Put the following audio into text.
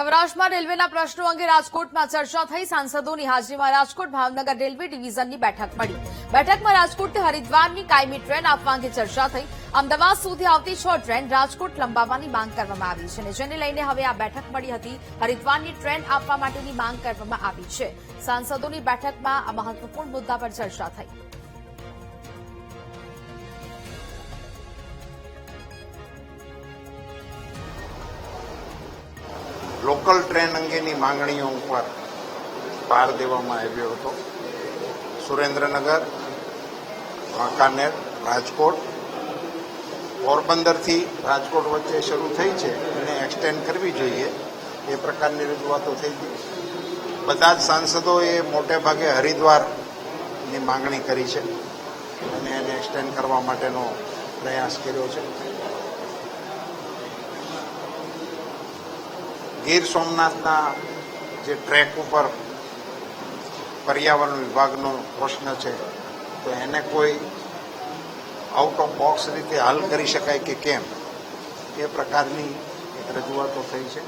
સૌરાષ્ટ્રમાં રેલવેના પ્રશ્નો અંગે રાજકોટમાં ચર્ચા થઈ। સાંસદોની હાજરીમાં રાજકોટ ભાવનગર રેલવે ડિવિઝનની બેઠક મળી। બેઠકમાં રાજકોટથી હરિદ્વારની કાયમી ટ્રેન આપવા અંગે ચર્ચા થઈ। અમદાવાદ સુધી આવતી 6 ટ્રેન રાજકોટ લંબાવવાની માંગ કરવામાં આવી છે, જેને લઈને હવે આ બેઠક મળી હતી। હરિદ્વારની ટ્રેન આપવા માટેની માંગ કરવામાં આવી છે। સાંસદોની બેઠકમાં આ મહત્વપૂર્ણ મુદ્દા પર ચર્ચા થઈ। લોકલ ટ્રેન અંગેની માંગણીઓ ઉપર ભાર દેવામાં આવ્યો હતો। સુરેન્દ્રનગર, વાંકાનેર, રાજકોટ, પોરબંદરથી રાજકોટ વચ્ચે શરૂ થઈ છે એને એક્સટેન્ડ કરવી જોઈએ એ પ્રકારની રજૂઆતો થઈ હતી। બધા જ સાંસદોએ મોટે ભાગે હરિદ્વારની માંગણી કરી છે અને એને એક્સટેન્ડ કરવા માટેનો પ્રયાસ કર્યો છે। ગીર સોમનાથના જે ટ્રેક ઉપર પર્યાવરણ વિભાગનો પ્રશ્ન છે તો એને કોઈ આઉટ ઓફ બોક્સ રીતે હલ કરી શકાય કે કેમ એ પ્રકારની એક રજૂઆતો થઈ છે।